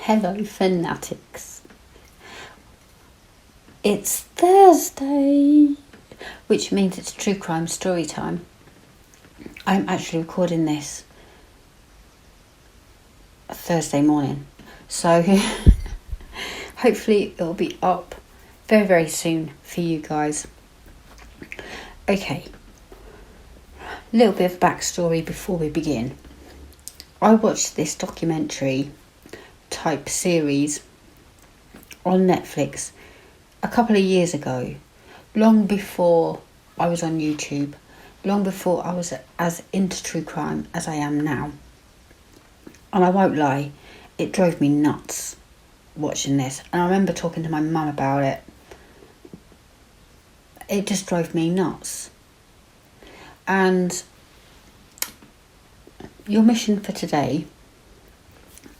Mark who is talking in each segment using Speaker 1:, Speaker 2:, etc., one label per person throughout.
Speaker 1: Hello, fanatics. It's Thursday, which means it's true crime story time. I'm actually recording this Thursday morning, so hopefully it'll be up very, very soon for you guys. Okay, a little bit of backstory before we begin. I watched this documentary type series on Netflix a couple of years ago, long before I was on YouTube, long before I was as into true crime as I am now. And I won't lie, it drove me nuts watching this. And I remember talking to my mum about it. It just drove me nuts. And your mission for today,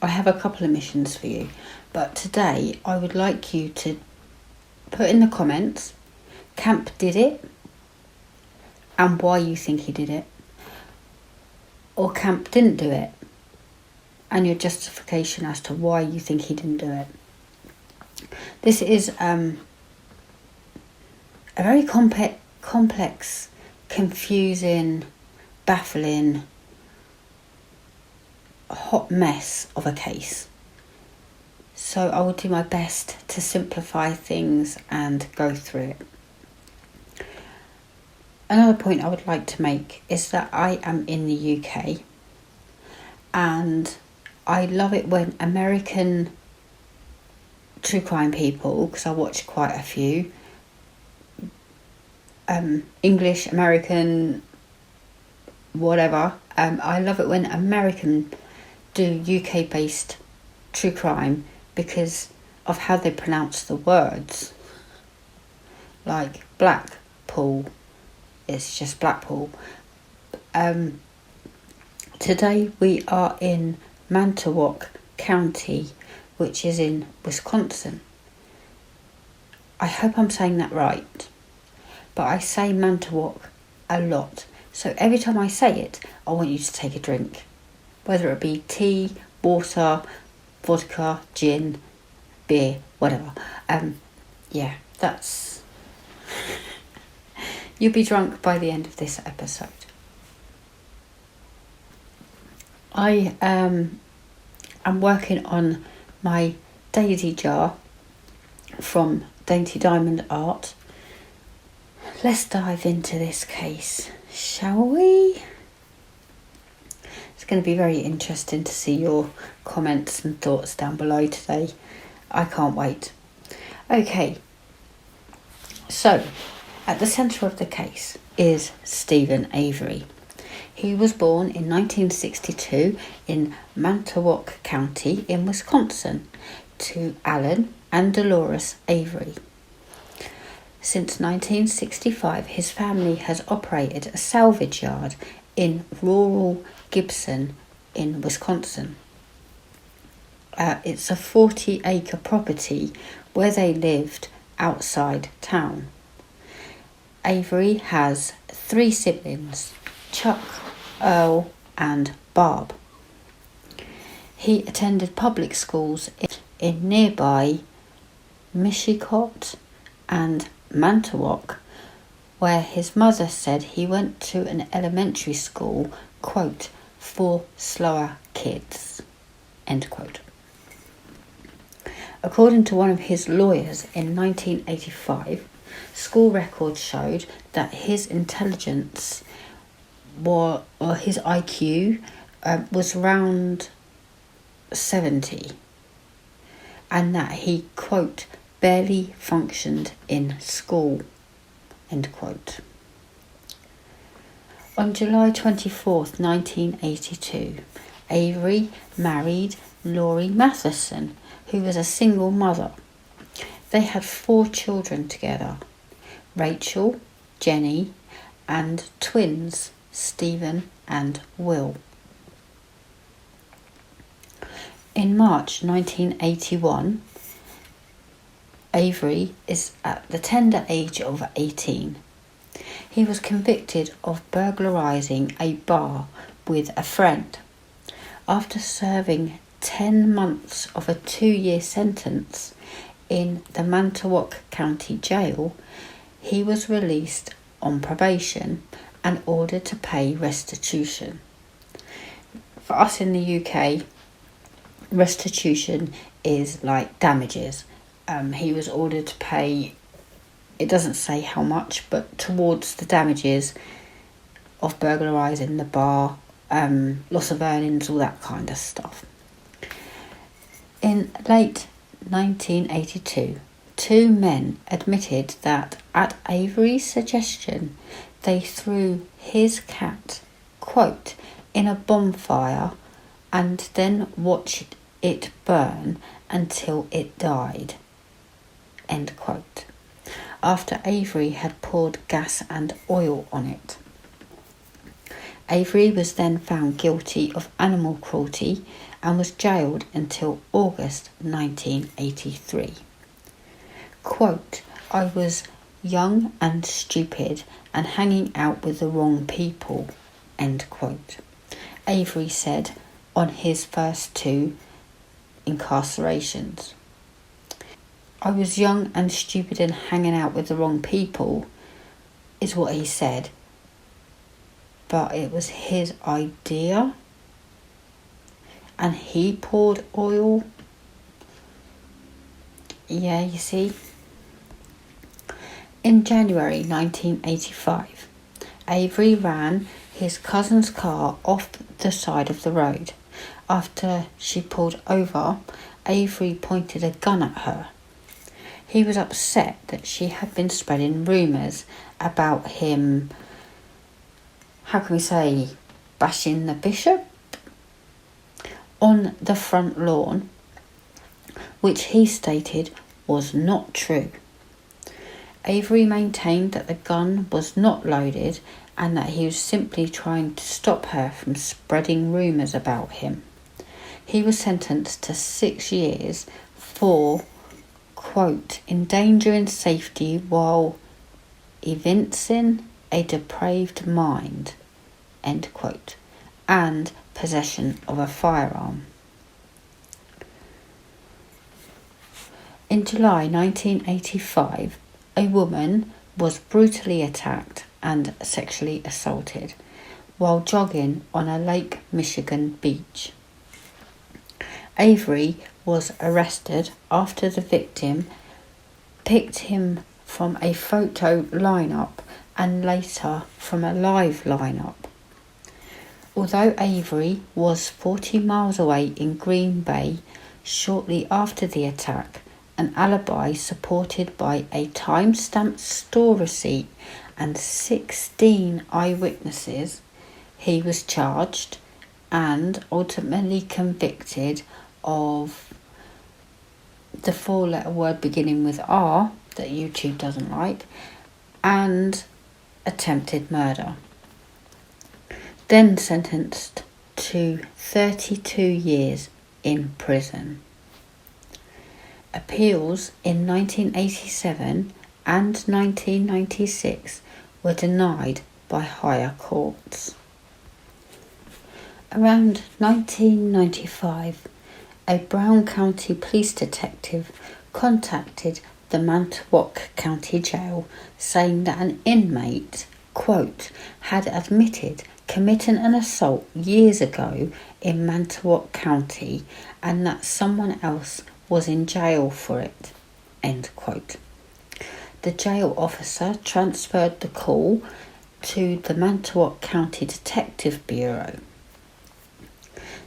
Speaker 1: I have a couple of missions for you, but today I would like you to put in the comments, Camp did it, and why you think he did it, or Camp didn't do it, and your justification as to why you think he didn't do it. This is a very complex, confusing, baffling, hot mess of a case. So I will do my best to simplify things and go through it. Another point I would like to make is that I am in the UK, and I love it when American true crime people, because I watch quite a few, English, American, whatever, I love it when American do UK based true crime because of how they pronounce the words. Like Blackpool, it's just Blackpool. Today we are in Manitowoc County, which is in Wisconsin. I hope I'm saying that right, but I say Manitowoc a lot. So every time I say it, I want you to take a drink. Whether it be tea, water, vodka, gin, beer, whatever. Yeah, that's... You'll be drunk by the end of this episode. I am working on my daisy jar from Dainty Diamond Art. Let's dive into this case, shall we? It's going to be very interesting to see your comments and thoughts down below today. I can't wait. Okay, so at the centre of the case is Stephen Avery. He was born in 1962 in Manitowoc County in Wisconsin to Alan and Dolores Avery. Since 1965, his family has operated a salvage yard in rural Gibson in Wisconsin. It's a 40-acre property where they lived outside town. Avery has 3 siblings, Chuck, Earl and Barb. He attended public schools in nearby Mishicot and Manitowoc, where his mother said he went to an elementary school, quote, for slower kids, end quote. According to one of his lawyers in 1985, school records showed that his intelligence or his IQ was around 70, and that he, quote, barely functioned in school, end quote. On July 24th, 1982, Avery married Laurie Matheson, who was a single mother. They had 4 children together, Rachel, Jenny, and twins, Stephen and Will. In March 1981, Avery is at the tender age of 18. He was convicted of burglarizing a bar with a friend. After serving 10 months of a 2-year sentence in the Manitowoc County Jail, he was released on probation and ordered to pay restitution. For us in the UK, restitution is like damages. He was ordered to pay, it doesn't say how much, but towards the damages of burglarising the bar, loss of earnings, all that kind of stuff. In late 1982, 2 men admitted that at Avery's suggestion, they threw his cat, quote, in a bonfire and then watched it burn until it died, end quote, after Avery had poured gas and oil on it. Avery was then found guilty of animal cruelty and was jailed until August 1983. Quote, I was young and stupid and hanging out with the wrong people, end quote, Avery said on his first 2 incarcerations. I was young and stupid and hanging out with the wrong people is what he said, but it was his idea and he poured oil. Yeah, you see. In January 1985, Avery ran his cousin's car off the side of the road. After she pulled over, Avery pointed a gun at her. He was upset that she had been spreading rumours about him, how can we say, bashing the bishop on the front lawn, which he stated was not true. Avery maintained that the gun was not loaded and that he was simply trying to stop her from spreading rumours about him. He was sentenced to 6 years for, quote, endangering safety while evincing a depraved mind, end quote, and possession of a firearm. In July 1985, a woman was brutally attacked and sexually assaulted while jogging on a Lake Michigan beach. Avery was arrested after the victim picked him from a photo lineup and later from a live lineup. Although Avery was 40 miles away in Green Bay shortly after the attack, an alibi supported by a time-stamped store receipt and 16 eyewitnesses, he was charged and ultimately convicted of the 4-letter word beginning with R that YouTube doesn't like and attempted murder. Then sentenced to 32 years in prison. Appeals in 1987 and 1996 were denied by higher courts. Around 1995, a Brown County police detective contacted the Manitowoc County Jail saying that an inmate, quote, had admitted committing an assault years ago in Manitowoc County and that someone else was in jail for it, end quote. The jail officer transferred the call to the Manitowoc County Detective Bureau.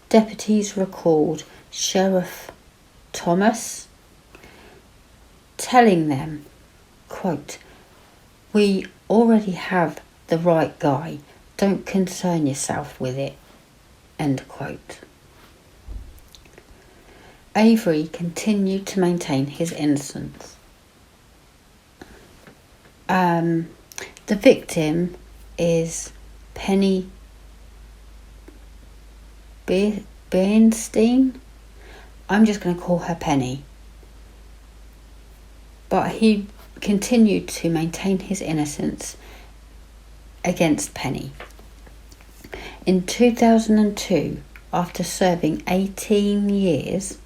Speaker 1: Deputies recalled Sheriff Thomas telling them, quote, we already have the right guy, don't concern yourself with it, end quote. Avery continued to maintain his innocence. The victim is Penny Bernstein. I'm just going to call her Penny. But he continued to maintain his innocence against Penny. In 2002, after serving 18 years,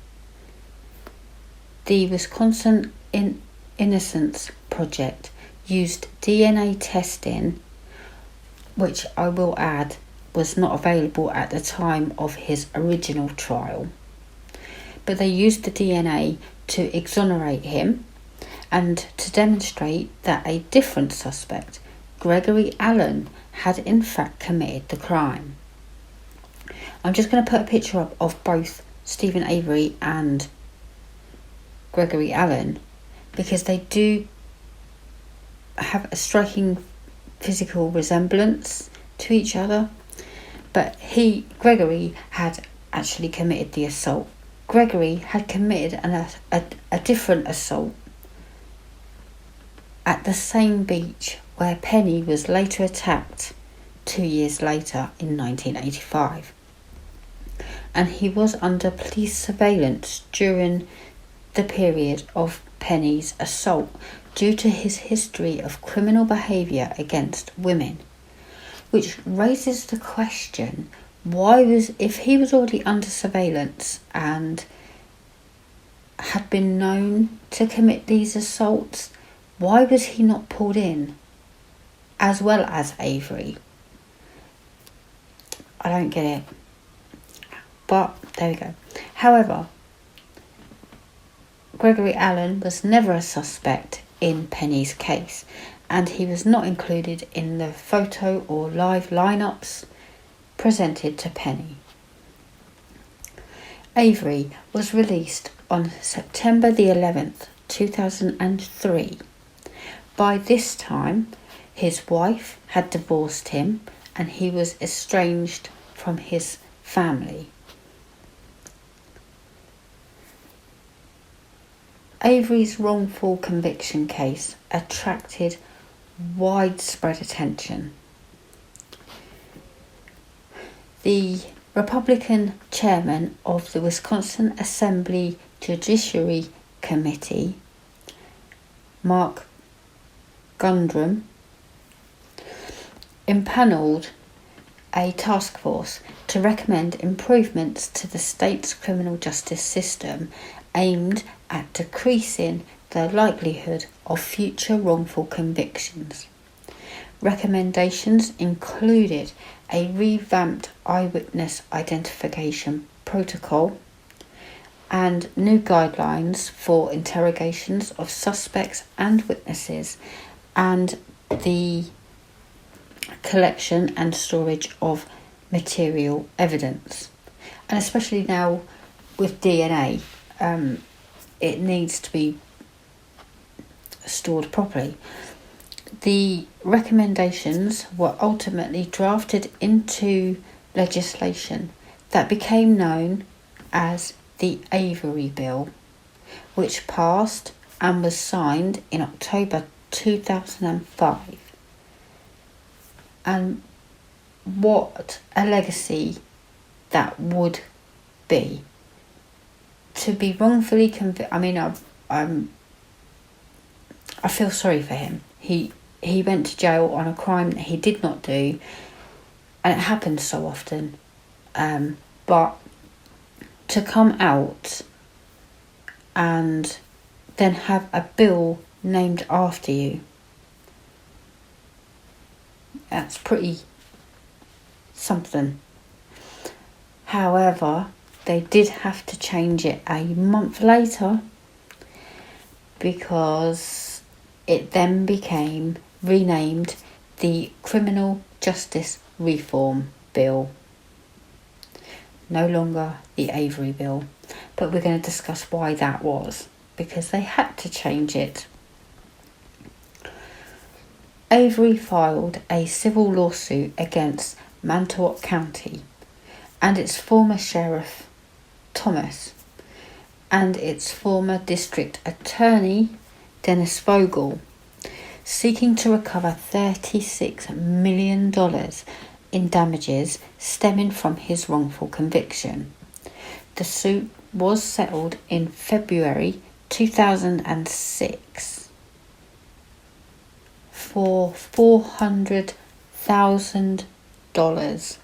Speaker 1: the Wisconsin Innocence Project used DNA testing, which I will add was not available at the time of his original trial. But they used the DNA to exonerate him and to demonstrate that a different suspect, Gregory Allen, had in fact committed the crime. I'm just going to put a picture up of both Stephen Avery and Gregory Allen because they do have a striking physical resemblance to each other, but Gregory had actually committed the assault. Gregory had committed a different assault at the same beach where Penny was later attacked 2 years later in 1985. And he was under police surveillance during the period of Penny's assault due to his history of criminal behaviour against women, which raises the question, if he was already under surveillance and had been known to commit these assaults, why was he not pulled in as well as Avery? I don't get it. But there we go. However, Gregory Allen was never a suspect in Penny's case, and he was not included in the photo or live lineups presented to Penny. Avery was released on September the 11th, 2003. By this time, his wife had divorced him and he was estranged from his family. Avery's wrongful conviction case attracted widespread attention. The Republican chairman of the Wisconsin Assembly Judiciary Committee, Mark Gundrum, impaneled a task force to recommend improvements to the state's criminal justice system aimed at decreasing the likelihood of future wrongful convictions. Recommendations included a revamped eyewitness identification protocol and new guidelines for interrogations of suspects and witnesses, and the collection and storage of material evidence. And especially now with DNA, it needs to be stored properly. The recommendations were ultimately drafted into legislation that became known as the Aviary Bill, which passed and was signed in October 2005. And what a legacy that would be. To be wrongfully convicted, I feel sorry for him. He went to jail on a crime that he did not do, and it happens so often. But to come out and then have a bill named after you, that's pretty something. However, they did have to change it a month later because it then became renamed the Criminal Justice Reform Bill. No longer the Aviary Bill. But we're going to discuss why that was, because they had to change it. Avery filed a civil lawsuit against Manitowoc County and its former sheriff, Thomas, and its former district attorney, Dennis Vogel, seeking to recover $36 million in damages stemming from his wrongful conviction. The suit was settled in February 2006 for $400,000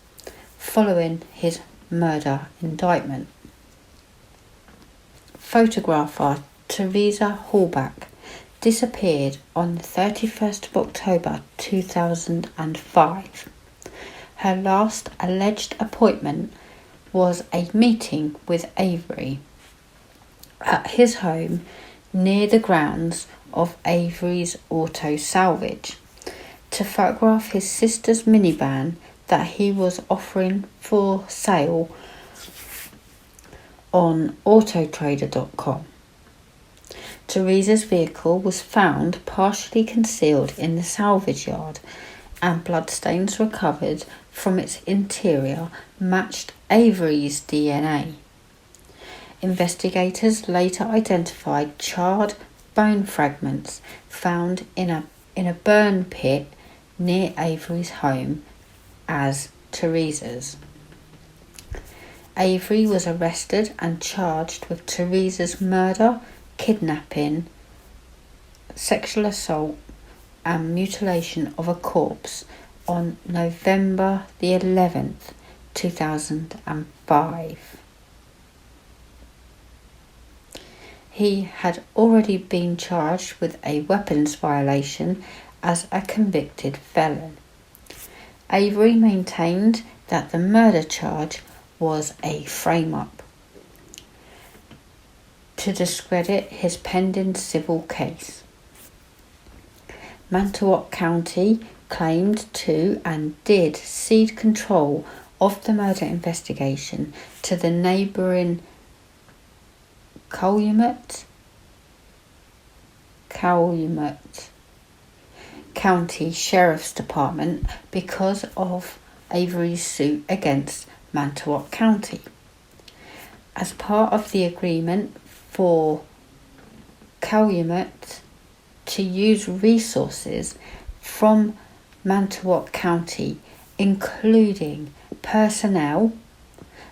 Speaker 1: following his murder indictment. Photographer Teresa Hallback disappeared on the 31st of October 2005. Her last alleged appointment was a meeting with Avery at his home near the grounds of Avery's Auto Salvage to photograph his sister's minivan that he was offering for sale on autotrader.com. Teresa's vehicle was found partially concealed in the salvage yard, and bloodstains recovered from its interior matched Avery's DNA. Investigators later identified charred bone fragments found in a burn pit near Avery's home as Teresa's. Avery was arrested and charged with Teresa's murder, kidnapping, sexual assault and mutilation of a corpse on November the 11th, 2005. He had already been charged with a weapons violation as a convicted felon. Avery maintained that the murder charge was a frame-up to discredit his pending civil case. Manitowoc County claimed to and did cede control of the murder investigation to the neighbouring Calumet County Sheriff's Department because of Avery's suit against Manitowoc County. As part of the agreement for Calumet to use resources from Manitowoc County, including personnel,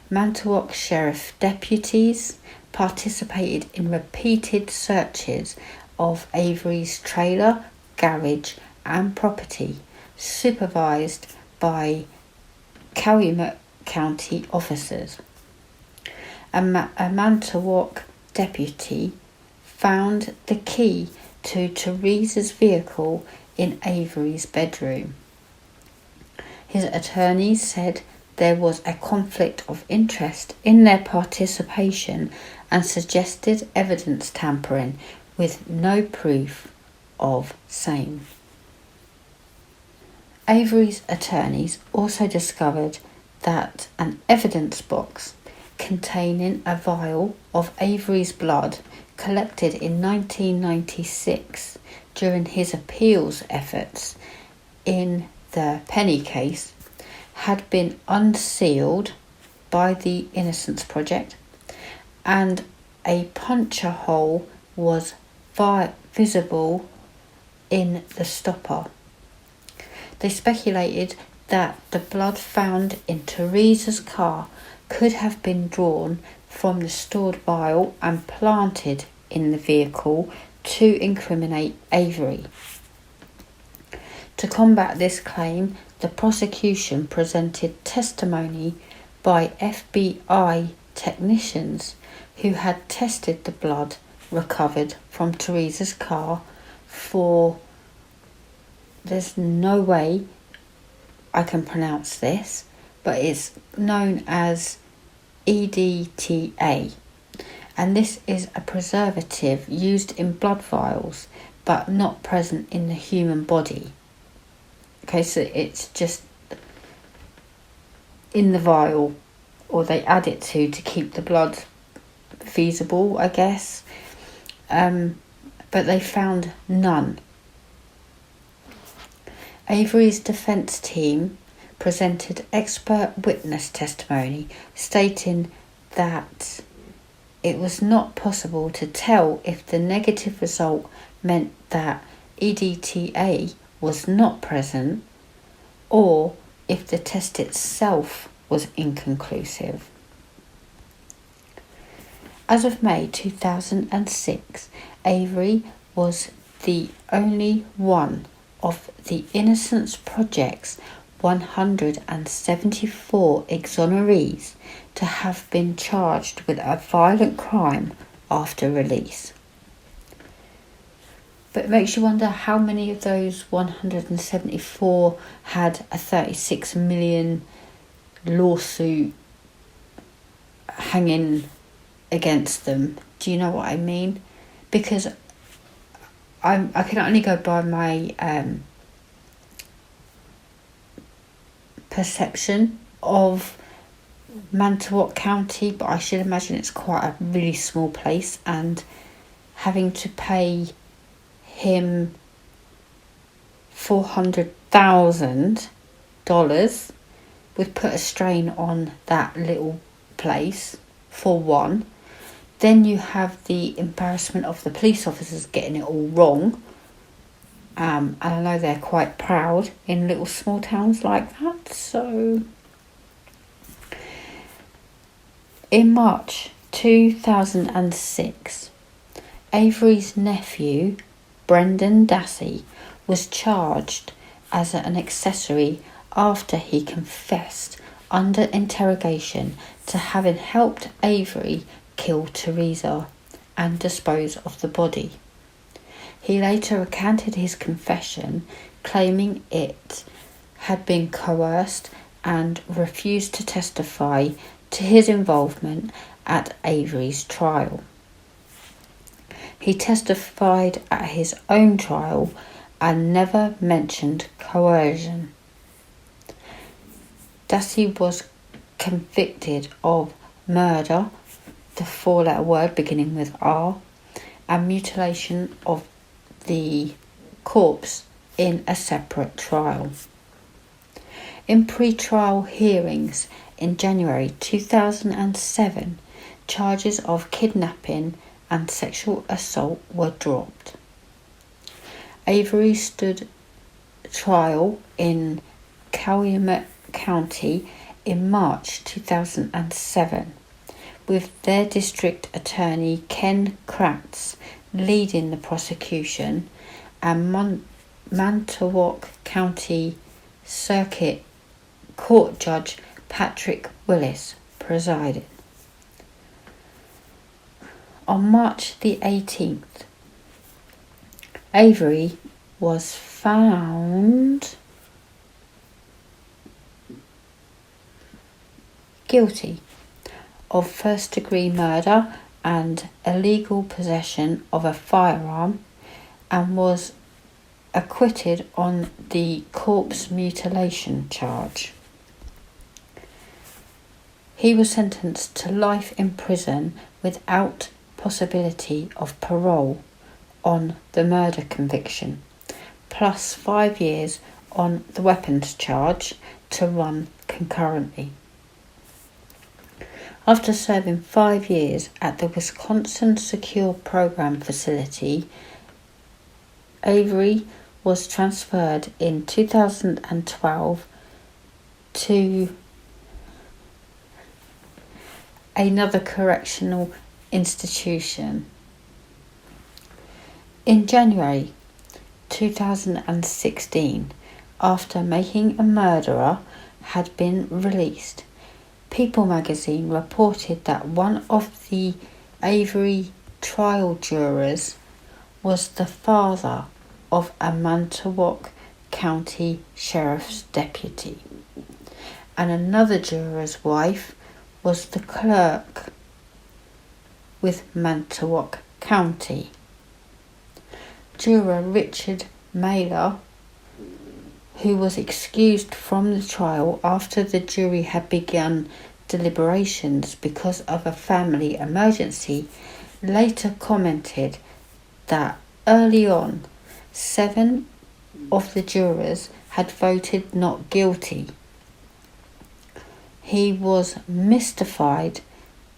Speaker 1: Manitowoc Sheriff deputies participated in repeated searches of Avery's trailer, garage and property, supervised by Calumet County officers. A Manitowoc deputy found the key to Teresa's vehicle in Avery's bedroom. His attorneys said there was a conflict of interest in their participation and suggested evidence tampering with no proof of same. Avery's attorneys also discovered that an evidence box containing a vial of Avery's blood collected in 1996 during his appeals efforts in the Penny case had been unsealed by the Innocence Project, and a puncture hole was visible in the stopper. They speculated that the blood found in Teresa's car could have been drawn from the stored vial and planted in the vehicle to incriminate Avery. To combat this claim, the prosecution presented testimony by FBI technicians who had tested the blood recovered from Teresa's car for, there's no way I can pronounce this, but it's known as EDTA, and this is a preservative used in blood vials but not present in the human body. Okay, so it's just in the vial, or they add it to keep the blood feasible, I guess. But they found none. Avery's defence team presented expert witness testimony stating that it was not possible to tell if the negative result meant that EDTA was not present or if the test itself was inconclusive. As of May 2006, Avery was the only one of the Innocence Project's 174 exonerees to have been charged with a violent crime after release. But it makes you wonder how many of those 174 had a 36 million lawsuit hanging against them. Do you know what I mean? Because I can only go by my perception of Manitowoc County, but I should imagine it's quite a really small place, and having to pay him $400,000 would put a strain on that little place, for one. Then you have the embarrassment of the police officers getting it all wrong. And I know they're quite proud in little small towns like that. So, in March 2006, Avery's nephew, Brendan Dassey, was charged as an accessory after he confessed under interrogation to having helped Avery kill Teresa and dispose of the body. He later recanted his confession, claiming it had been coerced, and refused to testify to his involvement at Avery's trial. He testified at his own trial and never mentioned coercion. Dassey was convicted of murder, the four-letter word beginning with R, and mutilation of the corpse in a separate trial. In pre-trial hearings in January 2007, charges of kidnapping and sexual assault were dropped. Avery stood trial in Calumet County in March 2007, with their district attorney Ken Kratz leading the prosecution and Manitowoc County Circuit Court Judge Patrick Willis presiding. On March the 18th, Avery was found guilty of first-degree murder and illegal possession of a firearm, and was acquitted on the corpse mutilation charge. He was sentenced to life in prison without possibility of parole on the murder conviction, plus 5 years on the weapons charge to run concurrently. After serving 5 years at the Wisconsin Secure Program facility, Avery was transferred in 2012 to another correctional institution. In January 2016, after making a murderer had been released, People magazine reported that one of the Avery trial jurors was the father of a Manitowoc County Sheriff's deputy, and another juror's wife was the clerk with Manitowoc County. Juror Richard Mailer, who was excused from the trial after the jury had begun deliberations because of a family emergency, later commented that early on, 7 of the jurors had voted not guilty. He was mystified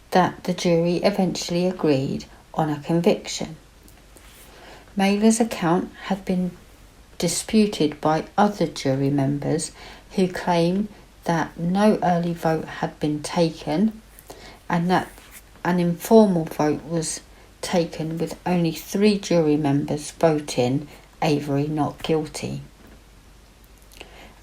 Speaker 1: that the jury eventually agreed on a conviction. Mailer's account had been disputed by other jury members who claim that no early vote had been taken and that an informal vote was taken with only 3 jury members voting Avery not guilty.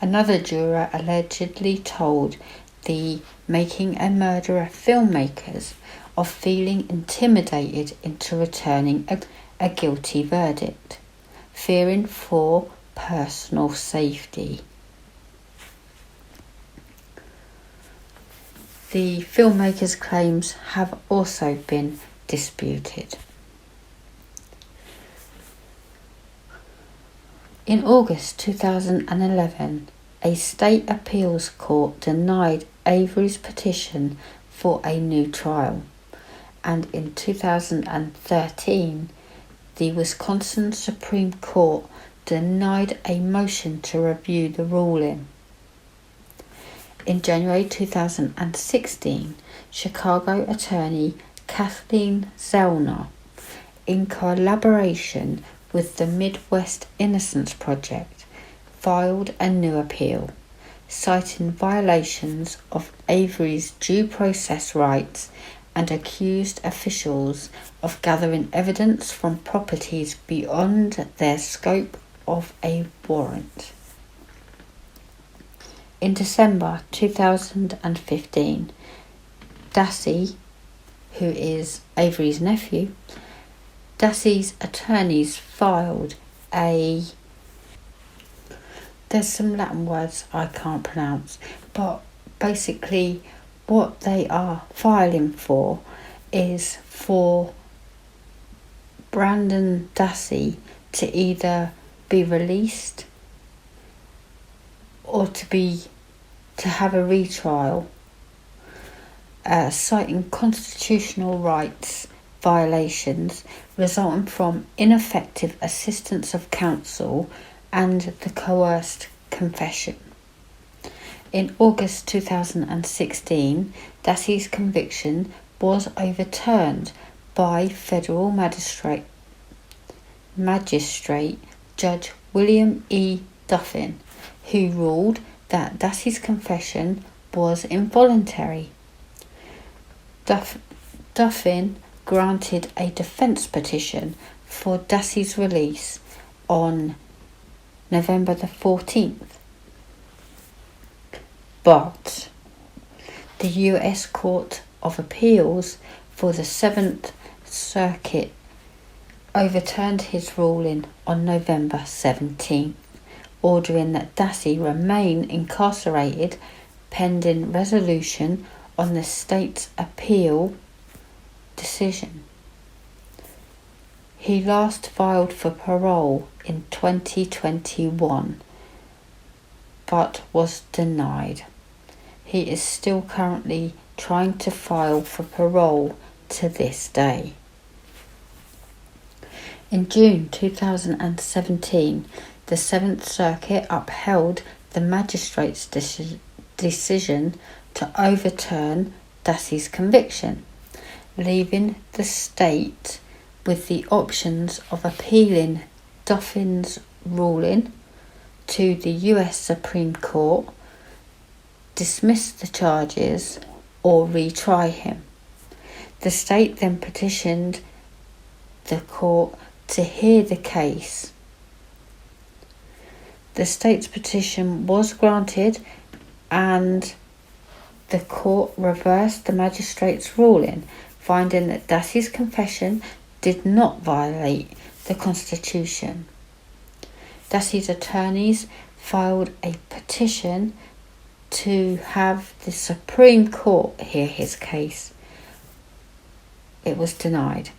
Speaker 1: Another juror allegedly told the Making a Murderer filmmakers of feeling intimidated into returning a guilty verdict, fearing for personal safety. The filmmakers' claims have also been disputed. In August 2011, a state appeals court denied Avery's petition for a new trial, and in 2013, the Wisconsin Supreme Court denied a motion to review the ruling. In January 2016, Chicago attorney Kathleen Zellner, in collaboration with the Midwest Innocence Project, filed a new appeal, citing violations of Avery's due process rights and accused officials of gathering evidence from properties beyond their scope of a warrant. In December 2015, Dassey, who is Avery's nephew, Dassey's attorneys filed there's some Latin words I can't pronounce, but basically what they are filing for is for Brandon Dassey to either be released or to have a retrial, citing constitutional rights violations resulting from ineffective assistance of counsel and the coerced confession. In August 2016, Dassey's conviction was overturned by federal magistrate Judge William E. Duffin, who ruled that Dassey's confession was involuntary. Duffin granted a defense petition for Dassey's release on November the 14th. But the U.S. Court of Appeals for the 7th Circuit overturned his ruling on November 17th, ordering that Dassey remain incarcerated pending resolution on the state's appeal decision. He last filed for parole in 2021, but was denied. He is still currently trying to file for parole to this day. In June 2017, the 7th Circuit upheld the magistrate's decision to overturn Dassey's conviction, leaving the state with the options of appealing Duffin's ruling to the US Supreme Court, dismiss the charges, or retry him. The state then petitioned the court to hear the case. The state's petition was granted and the court reversed the magistrate's ruling, finding that Dassey's confession did not violate the Constitution. Dassey's attorneys filed a petition to have the Supreme Court hear his case. It was denied.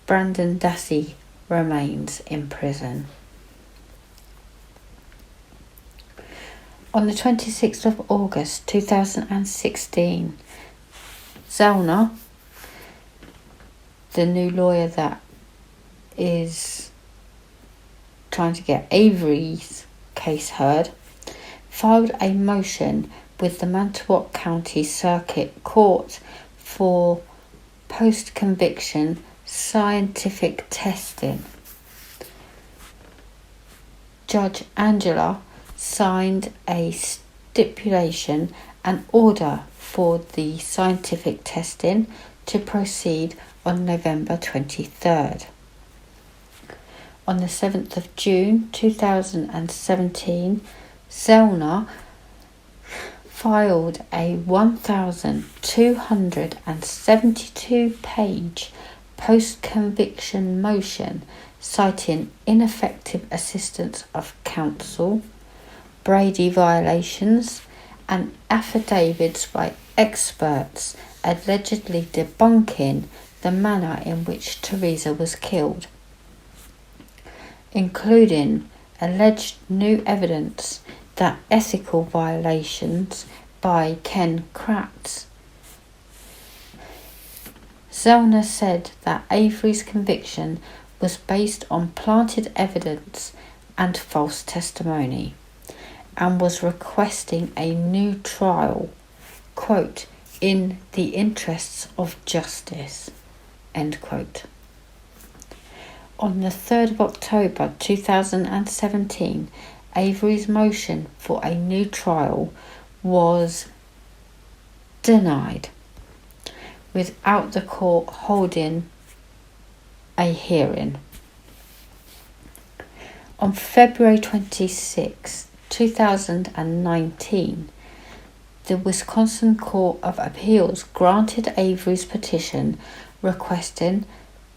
Speaker 1: Brandon Dassey remains in prison. On the 26th of August 2016, Zellner, the new lawyer that is trying to get Avery's case heard, filed a motion with the Manitowoc County Circuit Court for post-conviction scientific testing. Judge Angela signed a stipulation and order for the scientific testing to proceed on November 23rd. On the 7th of June 2017, Zellner filed a 1,272-page post-conviction motion citing ineffective assistance of counsel, Brady violations, and affidavits by experts allegedly debunking the manner in which Teresa was killed, including alleged new evidence that ethical violations by Ken Kratz. Zellner said that Avery's conviction was based on planted evidence and false testimony, and was requesting a new trial, quote, in the interests of justice, end quote. On the 3rd of October 2017, Avery's motion for a new trial was denied, without the court holding a hearing. On February 26, 2019, the Wisconsin Court of Appeals granted Avery's petition requesting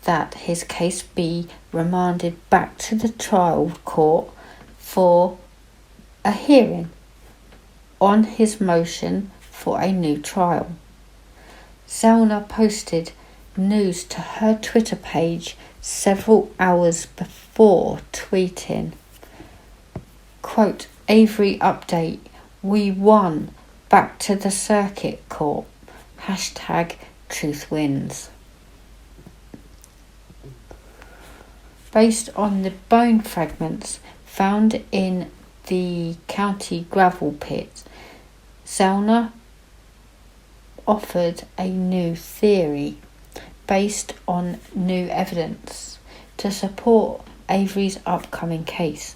Speaker 1: that his case be remanded back to the trial court for a hearing on his motion for a new trial. Zellner posted news to her Twitter page several hours before tweeting, quote, Avery update, we won, back to the circuit court, #truth wins. Based on the bone fragments found in the county gravel pit, Zellner offered a new theory based on new evidence to support Avery's upcoming case.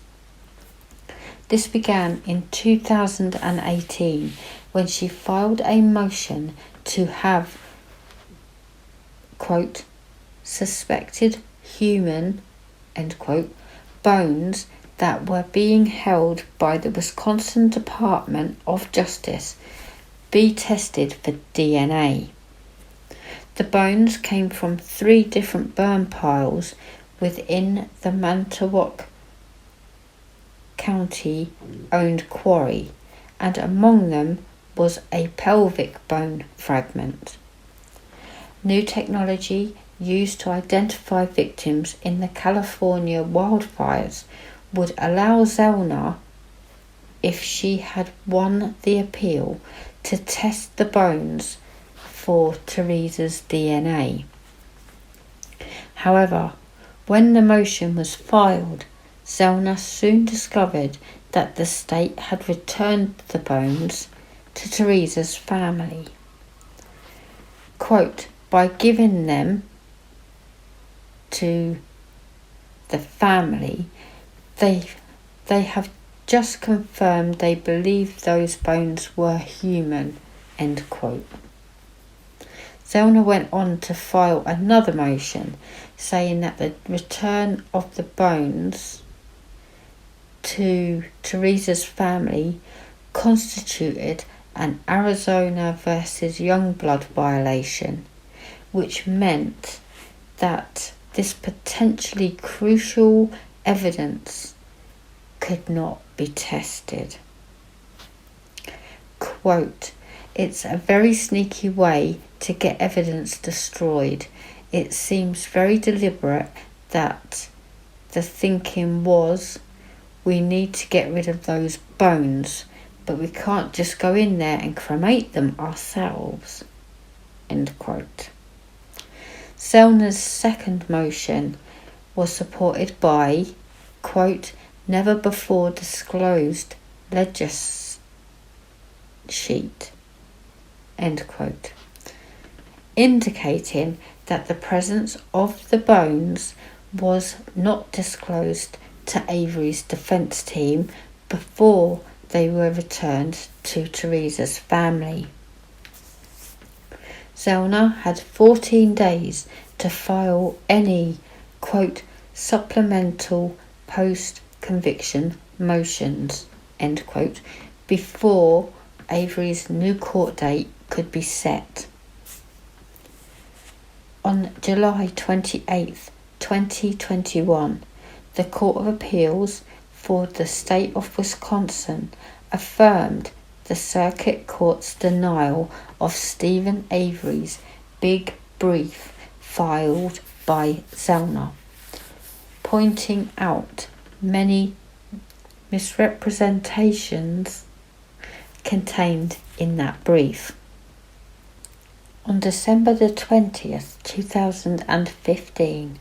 Speaker 1: This began in 2018 when she filed a motion to have, quote, suspected human, end quote, bones that were being held by the Wisconsin Department of Justice be tested for DNA. The bones came from 3 different burn piles within the Manitowoc County owned quarry, and among them was a pelvic bone fragment. New technology used to identify victims in the California wildfires would allow Zellner, if she had won the appeal, to test the bones for Teresa's DNA. However, when the motion was filed, Zellner soon discovered that the state had returned the bones to Teresa's family. Quote, by giving them to the family, they have just confirmed they believe those bones were human, end quote. Zellner went on to file another motion saying that the return of the bones to Teresa's family constituted an Arizona versus Youngblood violation, which meant that this potentially crucial evidence could not be tested. Quote, it's a very sneaky way to get evidence destroyed. It seems very deliberate that the thinking was, we need to get rid of those bones, but we can't just go in there and cremate them ourselves, end quote. Zellner's second motion was supported by, quote, never before disclosed ledger sheet, end quote, indicating that the presence of the bones was not disclosed to Avery's defense team before they were returned to Teresa's family. Zellner had 14 days to file any, quote, supplemental post-conviction motions, end quote, before Avery's new court date could be set. On July 28th, 2021, the Court of Appeals for the State of Wisconsin affirmed the Circuit Court's denial of Stephen Avery's big brief filed by Zellner, pointing out many misrepresentations contained in that brief. On December the 20th, 2015,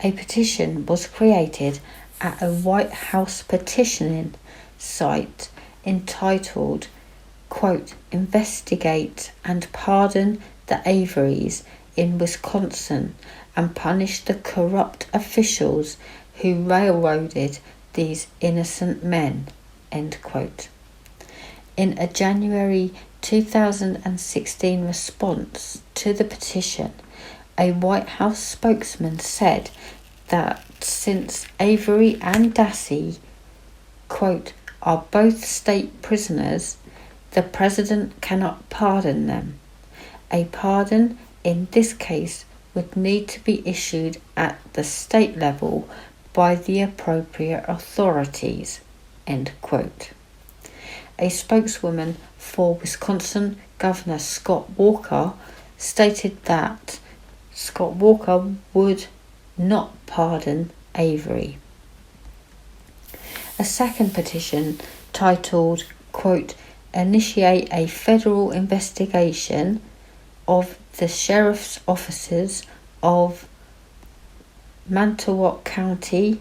Speaker 1: a petition was created at a White House petitioning site entitled, quote, "Investigate and Pardon the Aviaries in Wisconsin and Punish the Corrupt Officials who Railroaded These Innocent Men," end quote. In a January 2016 response to the petition, a White House spokesman said that since Avery and Dassey, quote, "are both state prisoners, the president cannot pardon them. A pardon in this case would need to be issued at the state level by the appropriate authorities," end quote. A spokeswoman for Wisconsin Governor Scott Walker stated that Scott Walker would not pardon Avery. A second petition titled, quote, "Initiate a federal investigation of the sheriff's offices of Manitowoc County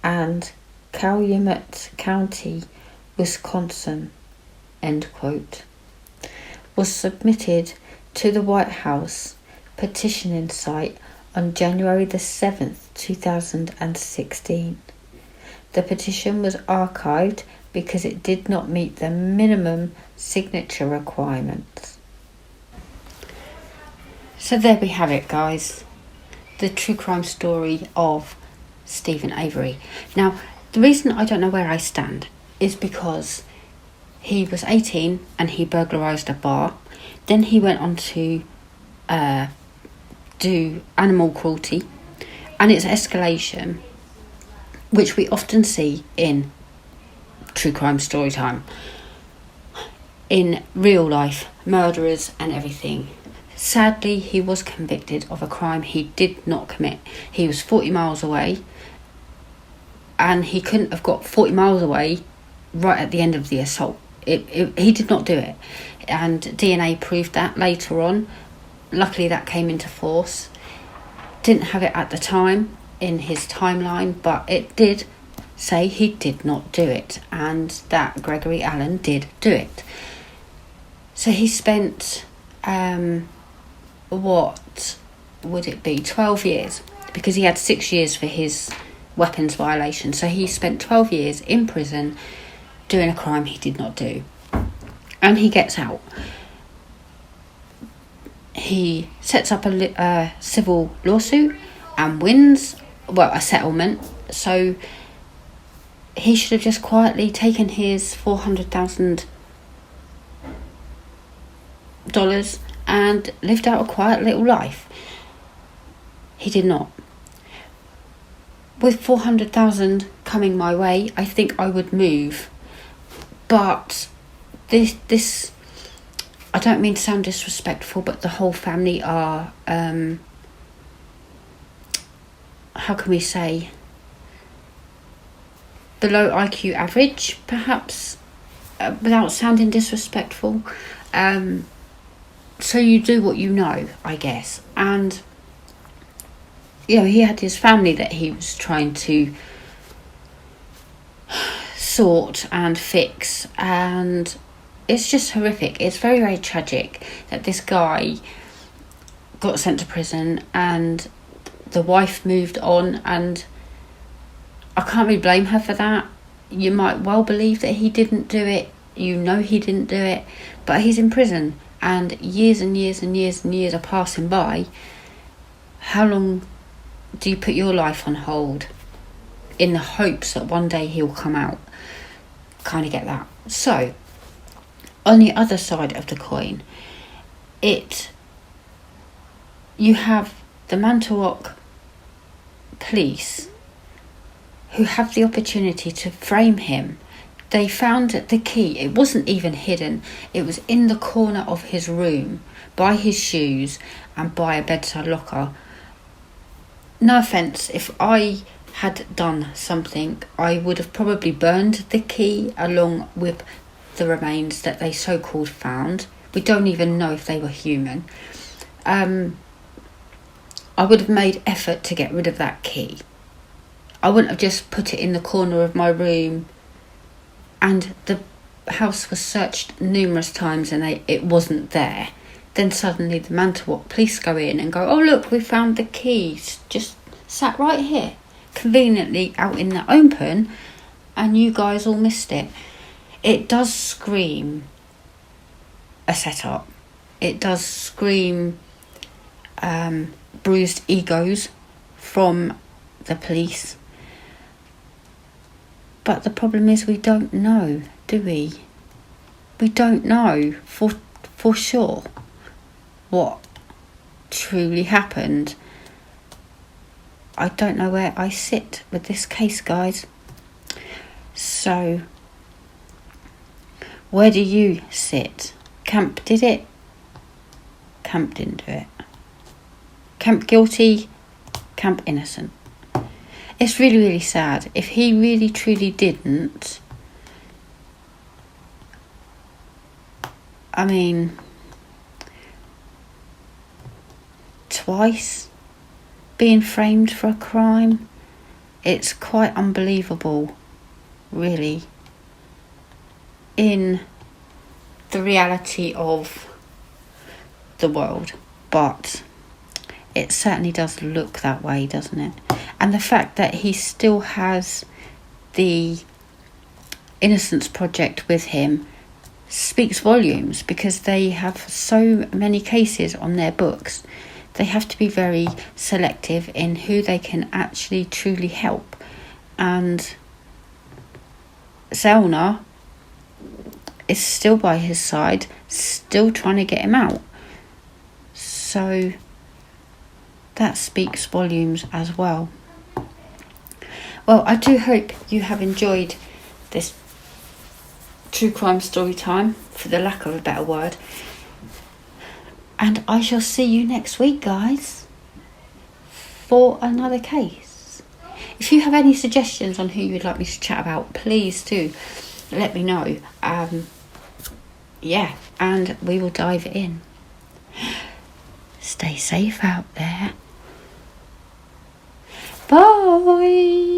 Speaker 1: and Calumet County, Wisconsin," end quote, was submitted to the White House petitioning site on January the 7th, 2016. The petition was archived because it did not meet the minimum signature requirements. So there we have it, guys. The true crime story of Stephen Avery. Now, the reason I don't know where I stand is because he was 18 and he burglarised a bar. Then he went on to do animal cruelty, and its escalation, which we often see in true crime story time, in real life, murderers and everything. Sadly, he was convicted of a crime he did not commit. He was 40 miles away, and he couldn't have got 40 miles away right at the end of the assault. He did not do it, and DNA proved that later on. Luckily, that came into force. Didn't have it at the time in his timeline, but it did say he did not do it, and that Gregory Allen did do it. So he spent, what would it be, 12 years, because he had 6 years for his weapons violation. So he spent 12 years in prison doing a crime he did not do. And he gets out. He sets up a civil lawsuit and wins, well, a settlement. So he should have just quietly taken his $400,000 and lived out a quiet little life. He did not. With 400,000 coming my way, I think I would move. But this, I don't mean to sound disrespectful, but the whole family are, how can we say, below IQ average, perhaps, without sounding disrespectful. So you do what you know, I guess. And, you know, he had his family that he was trying to sort and fix, and it's just horrific. It's very, very tragic that this guy got sent to prison and the wife moved on, and I can't really blame her for that. You might well believe that he didn't do it. You know he didn't do it, but he's in prison and years and years and years and years are passing by. How long do you put your life on hold in the hopes that one day he'll come out. Kind of get that. So, on the other side of the coin, you have the Mantle Rock police who have the opportunity to frame him. They found the key. It wasn't even hidden. It was in the corner of his room, by his shoes and by a bedside locker. No offence, if I had done something, I would have probably burned the key along with the remains that they so-called found. We don't even know if they were human. I would have made effort to get rid of that key. I wouldn't have just put it in the corner of my room, and the house was searched numerous times and it wasn't there. Then suddenly the Mantle Rock police go in and go, oh look, we found the keys, just sat right here, conveniently out in the open, and you guys all missed it. It does scream a setup. It does scream bruised egos from the police. But the problem is we don't know, do we? We don't know for sure what truly happened. I don't know where I sit with this case, guys. So, where do you sit? Camp did it. Camp didn't do it. Camp guilty. Camp innocent. It's really, really sad. If he really, truly didn't, I mean, twice being framed for a crime, it's quite unbelievable, really, in the reality of the world. But it certainly does look that way, doesn't it? And the fact that he still has the Innocence Project with him speaks volumes, because they have so many cases on their books. They have to be very selective in who they can actually truly help. And Zellner is still by his side, still trying to get him out. So that speaks volumes as well. Well, I do hope you have enjoyed this true crime story time, for the lack of a better word. And I shall see you next week, guys, for another case. If you have any suggestions on who you'd like me to chat about, please do let me know. And we will dive in. Stay safe out there. Bye.